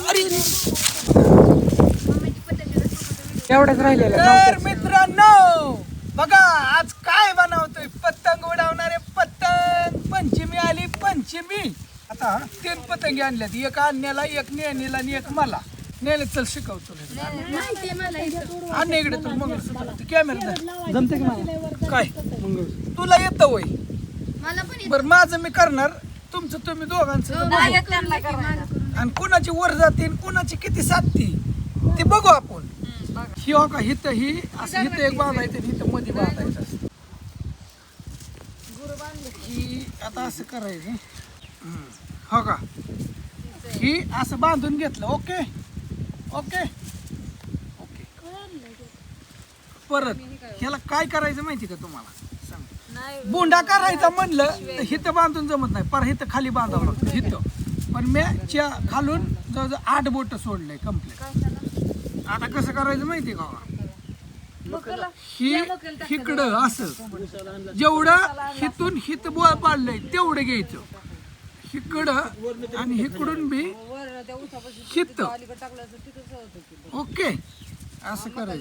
अरे एवढंच राहिलेलं तर मित्रांनो बघा आज काय बनवतोय पतंग उडवणारे पतंग पंचमी आली पंचमी आता 3 पतंगी आणल्यात एक आणण्याला एक नेणीला आणि एक मला नेणे चल शिकवतो आणि इकडे तू मंगळसूत्र कॅमेरा जमते की मला काय मंगळसूत्र तुला येतं वय बरं माझं मी करणार तुमचं तुम्ही दोघांचं बघू. आणि कुणाची वर जाते आणि कुणाची किती साधती ती बघू आपण ही हो का हिथं ही असं हिथं एक बांधायचं आणि हिथं मध्ये बांधायचं असतं ही आता असं करायचं हो का ही असं बांधून घेतलं ओके ओके ओके परत ह्याला काय करायचं माहिती का तुम्हाला सांग बोंडा करायचा म्हणलं तर हिथं बांधून जमत नाही पर हिथं खाली बांधावं लागतं हिथं पण मी खालून जवळजवळ 8 बोट सोडलंय कम्प्लीट आता कसं करायचं माहिती का ही इकडं असं जेवढं हिथून हित बोळ पाडलंय तेवढं घ्यायचं इकडं आणि इकडून बी हित ओके असं करायचं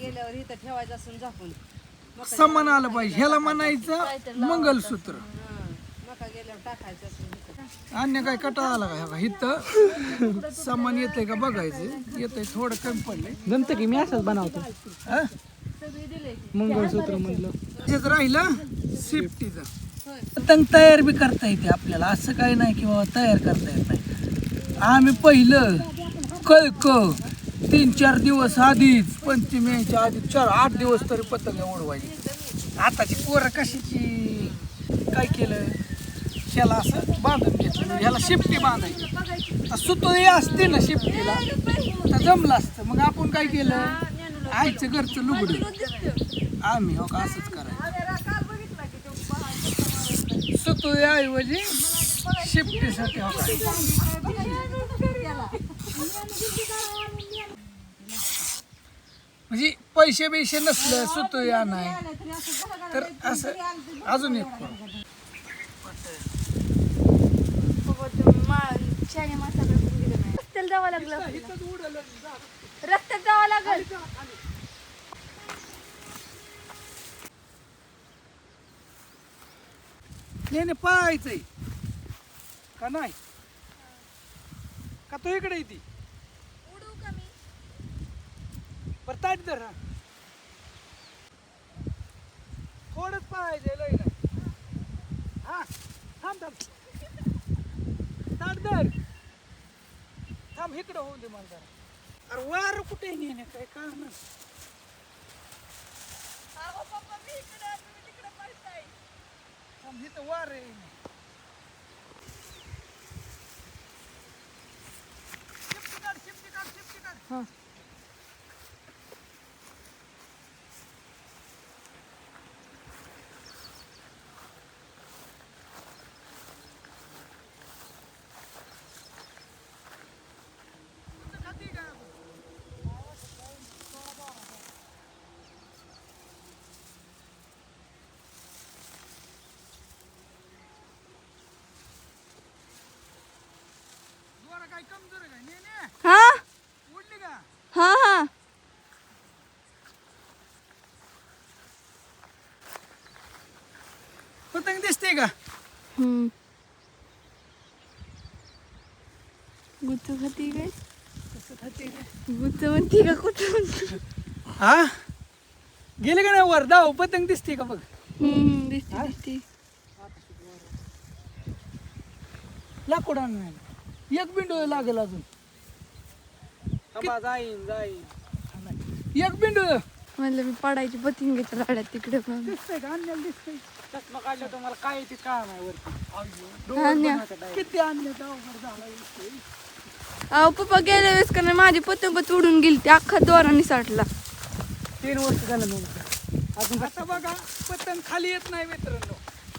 समान आलं पाहिजे ह्याला म्हणायचं मंगलसूत्र अन्य काय कटा आला का इथं समान येतंय का बघायचं येतंय थोडं कमी पडलंय जमतं की मी असंच बनवतो हा? मंगळसूत्र म्हणलं तेच राहिलं सेफ्टीचं पतंग तयार बी करता येते आपल्याला असं काही नाही की बाबा तयार करता येत नाही आम्ही पहिलं कळक 3-4 दिवस आधीच पंचमीच्या आधी 4-8 दिवस तरी पतंग उडवायची आताची पोरं कशाची काय केलं ह्याला असं बांधून घेतलं ह्याला शिफ्टी बांधायची सुतळी असते ना शिफ्टीला तर जमलं असतं मग आपण काय केलं आईचं घरचं लुगडं आम्ही हो का असंच करायचं सुतळी ऐवजी शिफ्टीसाठी हो म्हणजे पैसे बिशे नसलं सुतळी आणाय तर असं अजून एक रस्त्याला जावं लागलं रस्त्यात जावं लागल नाही पाहायचंय का नाही का तो इकडे येते उडू का मी बरं ताट धर हा थोडंच पाहायचंय लय नाही हा थांब थांब ताट धर थांब इकडं होऊ दे मला जरा अरे वार कुठे नेणे काय काम पप्पा मी इकडे तुम्ही तिकडे पळताय थांब इथं वार आहे शिफ्टी काढ हां काय कमजोर आहे काय नेने हा उडली का हा हा पतंग दिसते का गुच्च खाती काय कसं खाते गुच्च म्हणती का कुठं म्हणती हा गेले का नाही वर दाव पतंग दिसते का बघ दिसते दिसते लाकूड आणून एक बिंडू लागेल अजून जाईन एक बिंडू म्हणलं मी पडायची पतंगीच्या राड्यात तिकडे पण दिसतंय का आणलेलं दिसतंय चष्मा काढलं तुम्हाला काय येते काम आहे वरती धान्य किती आणले अवघड झाला दिसतंय. अहो पप्पा गेल्या वेळेस का नाही माझी पतंग तोडून गेली ती अख्खा दोरा निसाटला 3 वर्ष झालं मग अजून आता बघा पतंग खाली येत नाही मित्रांनो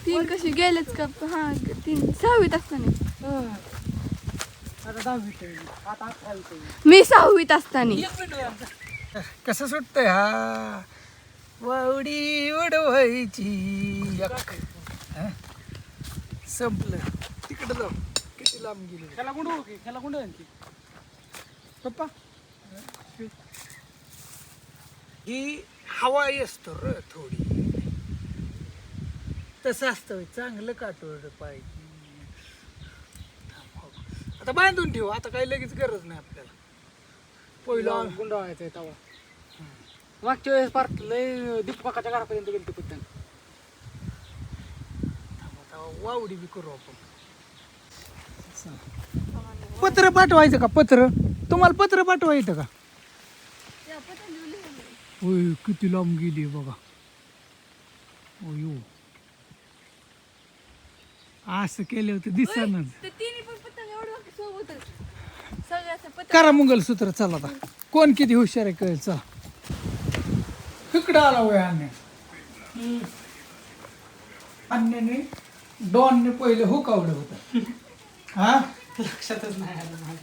3 कशी गेलेच का हा 3 6वीत असताना आता 10वी आता 11वी मी 6वीत असताना एक बिंडू कसं सुटतंय हा वावडी उडवायची एक. हा? संपलं तिकडे जाऊ किती लांब गेली त्याला गुंड की त्याला गुंड आणखी पप्पा ही हवा असतो र थोडी तसं असतं होय. चांगलं काटोर पाहिजे. आता बांधून ठेवू, आता काही लगेच गरज नाही आपल्याला. पहिला गुंडाळायचं आहे तवा. मागच्या वेळेस पार लय दीपकाच्या घरापर्यंत गेली ती पतंग. वावडी बी करू आपण. पत्र पाठवायचं का? पत्र तुम्हाला पत्र पाठवायचं का? होय किती लांब गेली बघा. होय असं केलं होतं दिसणार. करा मंगलसूत्र. चला आता कोण किती हुशार आहे कळेल. चला इकडं आला वय अन्याने डॉनने पहिले हुकावलं होतं. हा लक्षातच नाही आलं मला.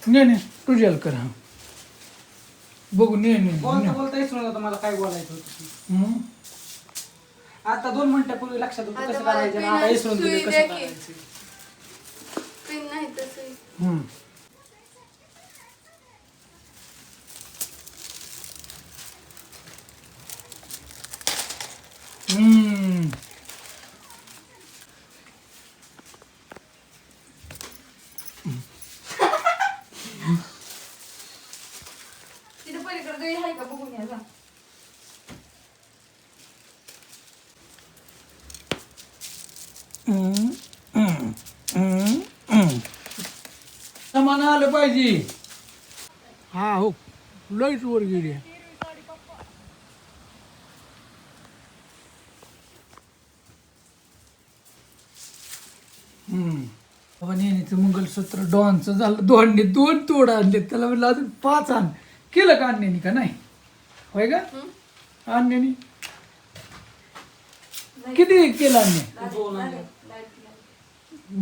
ने तुझ्याला कर. हा बघू ने बोलता बोलता विसरून होतं मला काय बोलायचं होतं. आता 2 मिनिटापूर्वी लक्षात होतं कसं करायचं आणि आता विसरून गेले कसं करायचं. पेन नाही तसं. तिथे पलीकडे गळी आहे का बघून या जा. समान आलं पाहिजे. हा हो लईच वर गेली. नेहमीचं मंगलसूत्र डॉनचं झालं. डॉनने 2 तोड आणले. त्याला म्हणलं अजून 5 आण. केलं का अन्यानी का नाही? होय का अन्यानी किती केलं अन्य?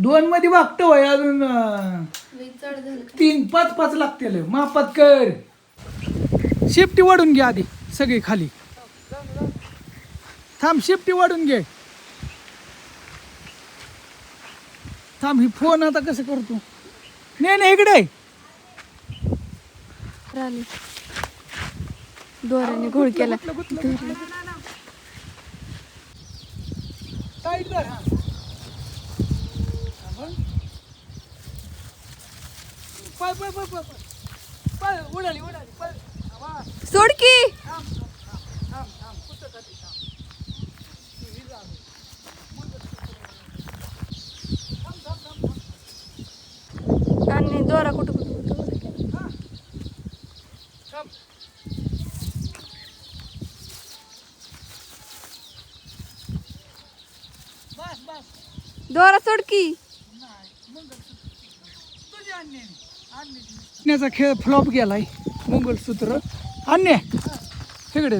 2 मध्ये वागतं होय. अजून 3-5 लागतील. मापात कर. शेपटी वाढून घे आधी सगळी खाली. थांब शेपटी वाढून घे. थांब ही फोन आता कसं करतो? नाही इकडे राहिली दोऱ्याने घोळ केला. टाईट कर. हा पाय पाय पाय पाय पाय उडाली पाय. सोड की. आणि दोरा कुठं दोरा सोड की. ण्याचा खेळ फ्लॉप गेलाय. मंगलसूत्र अन्य इकडे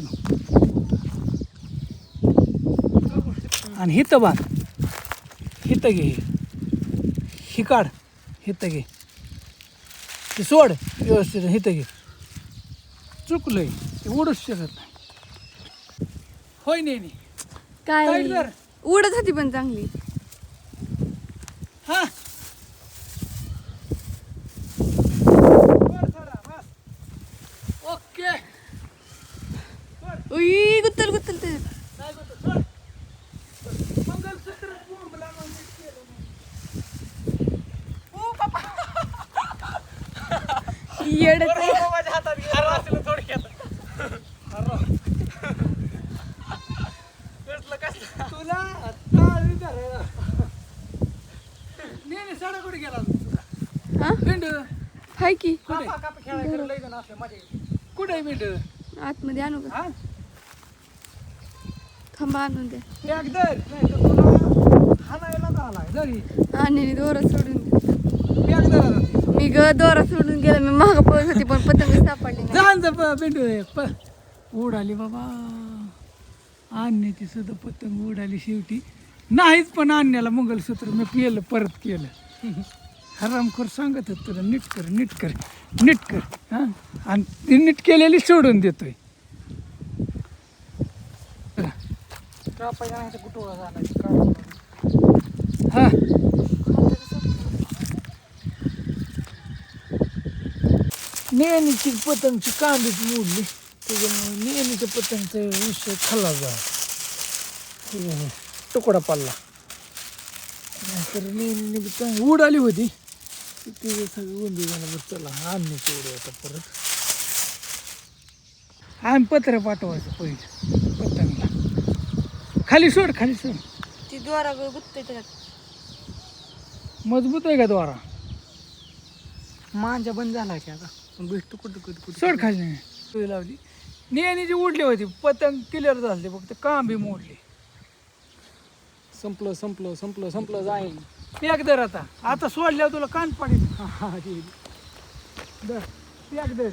आणि हिथं बांध. हिथं घे. ही काढ. हिथं घे. ते सोड व्यवस्थित. हिथं घे. चुकलंय ते उडूच शकत नाही. होय नाही काय टाईट कर. उडत होती पण चांगली. हा ओके. उई गुत्तल गुत्तल ते. मंगलसूत्र येडच आहे. माझ्या हातात घाला असेल थोडक्यात. तुला नाही साडा कुठे गेला तुझा? हा भेंड हाय की. खेळायला लय जण असले माझे. कुठे आहे भेंड? आतमध्ये आणू का? हा थांबा आणून द्या. एक दर नाही तर तुला हाणायला झालाय जरी. आणि दोरा सोडून द्या. एक दर आता मी ग दोरा सोडून गेला. मी महाग पळत होती पण पतंग सापडली नाही. जाण भेंड उडाली बाबा. आणण्याची सुद्धा पतंग उडाली शेवटी. नाहीच पण आणण्याला मंगलसूत्र मी केलं परत केलं. हरामखोर सांगत होत तुला नीट कर नीट कर नीट कर. हा आणि ती नीट केलेली सोडून देतोय. कापायला कुठं झाला. हा नेहमीची पतंगची कांदीच मोडली, त्याच्यामुळे नेहमीच्या पतंगचा विषय खाल्ला जा तुकडा पडला. नाहीतर नेहमी पतंग उड आली होती ते सगळं उंदी झालं. बरं चला आणण्याची उडी आता परत. आम्ही पत्र पाठवायचं पहिलं पतंगला. खाली सोड खाली सोड. ती द्वारा गुत्ते त्याच्यात. मजबूत आहे का द्वारा? मांजा बंद झाला की आता भेटतो कुठं कुठं कुठं सोड खाली नाही सुई लावली. नेहमी जी उडली होती पतंग क्लिअर झाली, फक्त कांबी मोडली. संपलं संपलं संपलं संपलं जाईल. पॅक दर आता. आता सोडल्यावर तुला कान पाडील. दर पॅक दर.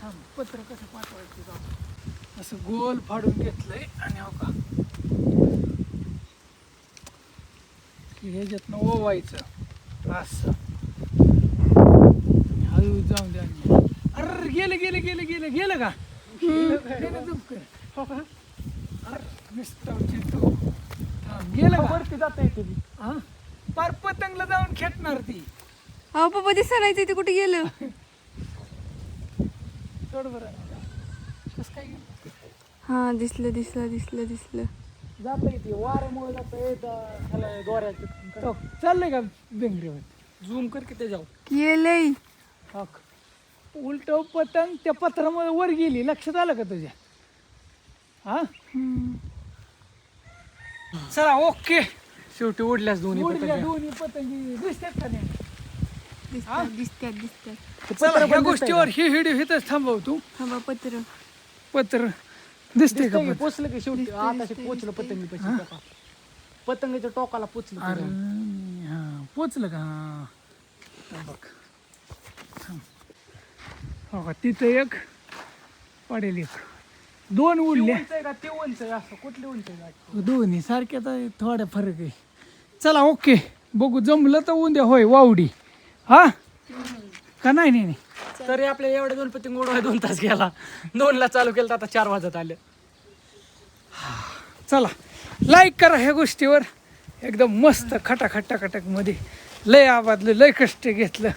हा पत्र कसं पाठवायचं जाऊ. असं गोल फाडून घेतलंय आणि हो का की ह्याच्यातनं ओवायचं असं. हळू जाऊन द्या. अरे गेलं गेलं गेलं गेलं गेलं का? गेलं झुपकं. हो का? अरे नुसतं चिंटू. हा, गेलं का? वरती जाता येते हा पार पतंगला जाऊन खेटणार ती. अहो पप्पा दिसायचं ते कुठे गेलं? सोड बरं. कसं काय गेलं? हा दिसलं दिसलं दिसलं दिसलं. जाता येते वाऱ्यामुळे जाता येतं दोऱ्याचं. तो चाललंय का बेंगरीवर? झूम कर की त्याच्यावर. गेलंय. उलट पतंग त्या पत्रामध्ये वर गेली. लक्षात आलं का तुझ्या? हा चला ओके. शेवटी उडल्यास दोन्ही उडल्या पतंग. दोन्ही पतंगी दिसतात का नाही? दिसतात दिसतात दिसतात. चला ह्या गोष्टीवर ही व्हिडिओ इथंच थांबवतो. थांबा पत्र. पत्र दिसते का? पत्र? पोचलं की शेवटी आता पोचलं पतंगी पैसे पतंगाच्या टोकाला पोचलं. अरे हा पोचलं का? हा बघ हो का तिथं एक पडेल एक. दोन उडल्या. उंच आहे का ते उंच आहे असं कुठली उंच आहे? दोन्ही सारख्या तर थोडा फरक आहे. चला ओके बघू जमलं तर उद्या होय वावडी. हा का नाही नाही नाही. तरी आपल्या एवढ्या दोन पतंग उडवाय 2 तास गेला. 2ला चालू केलं तर आता 4 वाजत आले. चला लाईक करा ह्या गोष्टीवर. एकदम मस्त खटाखट टाकाटक मध्ये लय आबादलं लय कष्ट घेतलं.